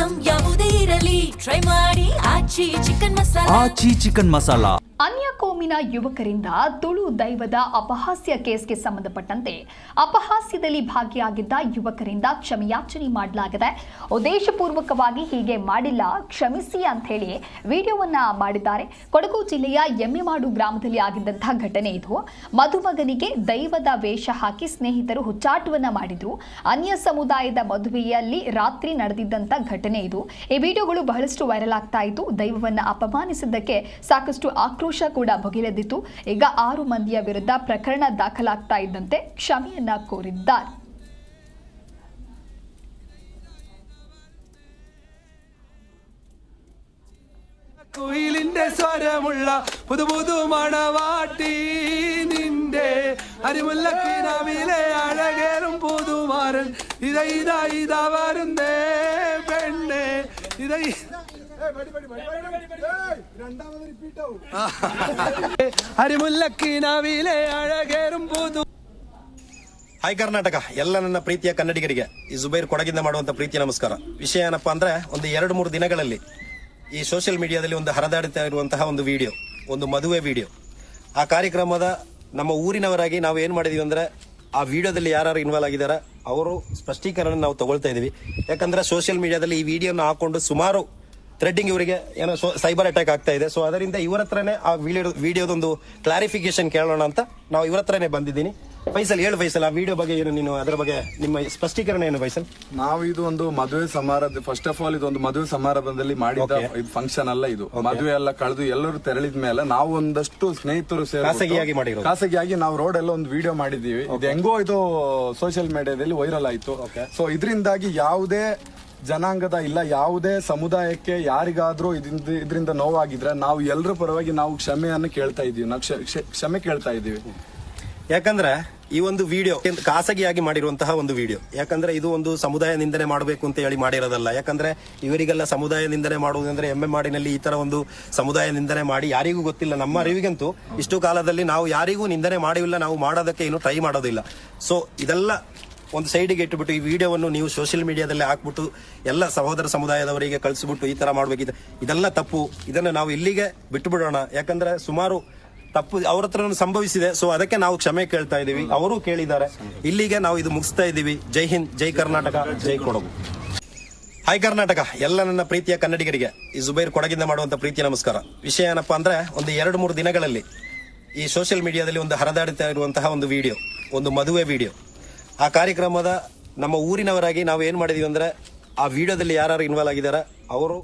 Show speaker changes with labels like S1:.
S1: Item ಯಾವುದೇ ಇರಲಿ try ಮಾಡಿ ಆಚಿ ಚಿಕನ್ ಮಸಾಲಾ.
S2: ಅನ್ಯ ಕೋಮಿನ ಯುವಕರಿಂದ ತುಳು ದೈವದ ಅಪಹಾಸ್ಯ ಕೇಸ್ಗೆ ಸಂಬಂಧಪಟ್ಟಂತೆ ಅಪಹಾಸ್ಯದಲ್ಲಿ ಭಾಗಿಯಾಗಿದ್ದ ಯುವಕರಿಂದ ಕ್ಷಮೆಯಾಚನೆ ಮಾಡಲಾಗಿದೆ. ಉದ್ದೇಶಪೂರ್ವಕವಾಗಿ ಹೀಗೆ ಮಾಡಿಲ್ಲ, ಕ್ಷಮಿಸಿ ಅಂತ ಹೇಳಿ ವಿಡಿಯೋವನ್ನ ಮಾಡಿದ್ದಾರೆ. ಕೊಡಗು ಜಿಲ್ಲೆಯ ಎಮ್ಮೆಮಾಡು ಗ್ರಾಮದಲ್ಲಿ ಆಗಿದ್ದಂತಹ ಘಟನೆ ಇದು. ಮದುಮಗನಿಗೆ ದೈವದ ವೇಷ ಹಾಕಿ ಸ್ನೇಹಿತರು ಹುಚ್ಚಾಟವನ್ನ ಮಾಡಿದ್ರು. ಅನ್ಯ ಸಮುದಾಯದ ಮದುವೆಯಲ್ಲಿ ರಾತ್ರಿ ನಡೆದಿದ್ದಂತ ಘಟನೆ ಇದು. ಈ ವಿಡಿಯೋಗಳು ಬಹಳಷ್ಟು ವೈರಲ್ ಆಗ್ತಾ ಇತ್ತು. ದೈವವನ್ನ ಅಪಮಾನಿಸಿದ್ದಕ್ಕೆ ಸಾಕಷ್ಟು ಆಕ್ರೋಶ ಕೂಡ ಭುಗಿಲೆದ್ದಿತ್ತು. ಈಗ 6 ಮಂದಿಯ ವಿರುದ್ಧ ಪ್ರಕರಣ ದಾಖಲಾಗ್ತಾ ಇದ್ದಂತೆ ಕ್ಷಮೆಯನ್ನ ಕೋರಿದ್ದಾರೆ.
S3: കുയിലിന്റെ സ്വരമുള്ള പുതുപുതു മണവാട്ടി നിന്റെ അരിമുല്ലക്കിനാവിലെ അഴകേറും പുതുമാരൻ ഇതാ വരുന്നേ പെണ്ണെ ಅರಿಮುಲ್ಲಕ್ಕಿನಾವಿಲೆ ಅഴಗೇರುಂ ಪುದು.
S4: ಹಾಯ್ ಕರ್ನಾಟಕ, ಎಲ್ಲ ನನ್ನ ಪ್ರೀತಿಯ ಕನ್ನಡಿಗರಿಗೆ ಈ ಜುಬೈರ್ ಕೊಡಗಿಂದ ಮಾಡುವಂತ ಪ್ರೀತಿಯ ನಮಸ್ಕಾರ. ವಿಷಯ ಏನಪ್ಪಾ ಅಂದ್ರೆ, ಒಂದು 2-3 ದಿನಗಳಲ್ಲಿ ಈ ಸೋಷಿಯಲ್ ಮೀಡಿಯಾದಲ್ಲಿ ಒಂದು ಹರಿದಾಡುತ್ತಾ ಇರುವಂತಹ ಒಂದು ವಿಡಿಯೋ, ಒಂದು ಮದುವೆ ವಿಡಿಯೋ. ಆ ಕಾರ್ಯಕ್ರಮದ ನಮ್ಮ ಊರಿನವರಾಗಿ ನಾವು ಏನ್ ಮಾಡಿದೀವಿ ಅಂದ್ರೆ, ಆ ವಿಡಿಯೋದಲ್ಲಿ ಯಾರು ಇನ್ವಾಲ್ವ್ ಆಗಿದ್ದಾರೆ ಅವರು ಸ್ಪಷ್ಟೀಕರಣ ನಾವು ತಗೊಳ್ತಾ ಇದೀವಿ. ಯಾಕಂದ್ರೆ ಸೋಷಿಯಲ್ ಮೀಡಿಯಾದಲ್ಲಿ ಈ ವಿಡಿಯೋನ ಹಾಕೊಂಡು ಸುಮಾರು ಥ್ರೆಡ್ಡಿಂಗ್ ಇವರಿಗೆ ಏನೋ ಸೈಬರ್ ಅಟ್ಯಾಕ್ ಆಗ್ತಾ ಇದೆ. ಸೊ ಅದರಿಂದ ಇವರ ಹತ್ರನೇ ಆ ವಿಡಿಯೋದೊಂದು ಕ್ಲಾರಿಫಿಕೇಶನ್ ಕೇಳೋಣ ಅಂತ ನಾವು ಇವರ ಹತ್ರನೇ ಬಂದಿದ್ದೀನಿ. ಫೈಸಲ್, ಹೇಳು ಫೈಸಲ್, ಆ ವಿಡಿಯೋ ಬಗ್ಗೆ ಏನು, ನೀನು ಅದರ ಬಗ್ಗೆ ನಿಮ್ಮ ಸ್ಪಷ್ಟೀಕರಣ ಏನು ಫೈಸಲ್?
S5: ನಾವು ಇದು ಒಂದು ಮದುವೆ ಸಮಾರಂಭ, ಫಸ್ಟ್ ಆಫ್ ಆಲ್ ಇದೊಂದು ಮದುವೆ ಸಮಾರಂಭದಲ್ಲಿ ಮಾಡಿದ ಇದು ಫಂಕ್ಷನ್ ಅಲ್ಲ. ಇದು ಮದುವೆ ಎಲ್ಲ ಕಳೆದು ಎಲ್ಲರೂ ತೆರಳಿದ ಮೇಲೆ ನಾವು ಒಂದಷ್ಟು ಸ್ನೇಹಿತರು ಖಾಸಗಿಯಾಗಿ ನಾವು ರೋಡ್ ಎಲ್ಲ ಒಂದು ವಿಡಿಯೋ ಮಾಡಿದೀವಿ. ಇದು ಹೆಂಗೋ ಇದು ಸೋಷಿಯಲ್ ಮೀಡಿಯಾದಲ್ಲಿ ವೈರಲ್ ಆಯ್ತು. ಸೊ ಇದರಿಂದಾಗಿ ಯಾವುದೇ ಜನಾಂಗದ ಇಲ್ಲ, ಯಾವುದೇ ಸಮುದಾಯಕ್ಕೆ ಯಾರಿಗಾದ್ರೂ ಇದರಿಂದ ನೋವಾಗಿದ್ರೆ ನಾವು ಎಲ್ಲರ ಪರವಾಗಿ ನಾವು ಕ್ಷಮೆಯನ್ನು ಕೇಳ್ತಾ ಇದೀವಿ. ನಾವು ಕ್ಷಮೆ ಕೇಳ್ತಾ ಇದೀವಿ.
S4: ಯಾಕಂದ್ರೆ ಈ ಒಂದು ವಿಡಿಯೋ ಖಾಸಗಿಯಾಗಿ ಮಾಡಿರುವಂತಹ ಒಂದು ವಿಡಿಯೋ. ಯಾಕಂದ್ರೆ ಇದು ಒಂದು ಸಮುದಾಯ ನಿಂದನೆ ಮಾಡಬೇಕು ಅಂತ ಹೇಳಿ ಮಾಡಿರೋದಲ್ಲ. ಯಾಕಂದ್ರೆ ಇವರಿಗೆಲ್ಲ ಸಮುದಾಯ ನಿಂದನೆ ಮಾಡುವುದಂದ್ರೆ ಎಮ್ಮೆಮಾಡಿನಲ್ಲಿ ಈ ತರ ಒಂದು ಸಮುದಾಯ ನಿಂದನೆ ಮಾಡಿ ಯಾರಿಗೂ ಗೊತ್ತಿಲ್ಲ. ನಮ್ಮ ಅರಿವಿಗಂತೂ ಇಷ್ಟು ಕಾಲದಲ್ಲಿ ನಾವು ಯಾರಿಗೂ ನಿಂದನೆ ಮಾಡಿಲ್ಲ, ನಾವು ಮಾಡೋದಕ್ಕೆ ಏನು ಟ್ರೈ ಮಾಡೋದಿಲ್ಲ. ಸೊ ಇದೆಲ್ಲ ಒಂದು ಸೈಡಿಗೆ ಇಟ್ಟುಬಿಟ್ಟು ಈ ವಿಡಿಯೋವನ್ನು ನೀವು ಸೋಷಿಯಲ್ ಮೀಡಿಯಾದಲ್ಲಿ ಹಾಕ್ಬಿಟ್ಟು ಎಲ್ಲ ಸಹೋದರ ಸಮುದಾಯದವರಿಗೆ ಕಳಿಸ್ಬಿಟ್ಟು ಈ ತರ ಮಾಡ್ಬೇಕಿದೆ, ಇದೆಲ್ಲ ತಪ್ಪು. ಇದನ್ನು ನಾವು ಇಲ್ಲಿಗೆ ಬಿಟ್ಟು ಬಿಡೋಣ. ಯಾಕಂದ್ರೆ ಸುಮಾರು ತಪ್ಪು ಅವ್ರ ಹತ್ರ ಸಂಭವಿಸಿದೆ. ಸೊ ಅದಕ್ಕೆ ನಾವು ಕ್ಷಮೆ ಕೇಳ್ತಾ ಇದೀವಿ, ಅವರು ಕೇಳಿದ್ದಾರೆ. ಇಲ್ಲಿಗೆ ನಾವು ಇದು ಮುಗಿಸ್ತಾ ಇದೀವಿ. ಜೈ ಹಿಂದ್, ಜೈ ಕರ್ನಾಟಕ, ಜೈ ಕೊಡಗು. ಹಾಯ್ ಕರ್ನಾಟಕ, ಎಲ್ಲ ನನ್ನ ಪ್ರೀತಿಯ ಕನ್ನಡಿಗರಿಗೆ ಈ ಜುಬೈರ್ ಕೊಡಗಿಂದ ಮಾಡುವಂತ ಪ್ರೀತಿಯ ನಮಸ್ಕಾರ. ವಿಷಯ ಏನಪ್ಪಾ ಅಂದ್ರೆ, ಒಂದು 2-3 ದಿನಗಳಲ್ಲಿ ಈ ಸೋಷಿಯಲ್ ಮೀಡಿಯಾದಲ್ಲಿ ಒಂದು ಹರಿದಾಡುತ್ತಾ ಇರುವಂತಹ ಒಂದು ವಿಡಿಯೋ, ಒಂದು ಮದುವೆ ವಿಡಿಯೋ. ಆ ಕಾರ್ಯಕ್ರಮದ ನಮ್ಮ ಊರಿನವರಾಗಿ ನಾವು ಏನ್ ಮಾಡಿದೀವಿ ಅಂದ್ರೆ, ಆ ವಿಡಿಯೋದಲ್ಲಿ ಯಾರು ಇನ್ವಾಲ್ವ್ ಆಗಿದ್ದಾರೆ ಅವರು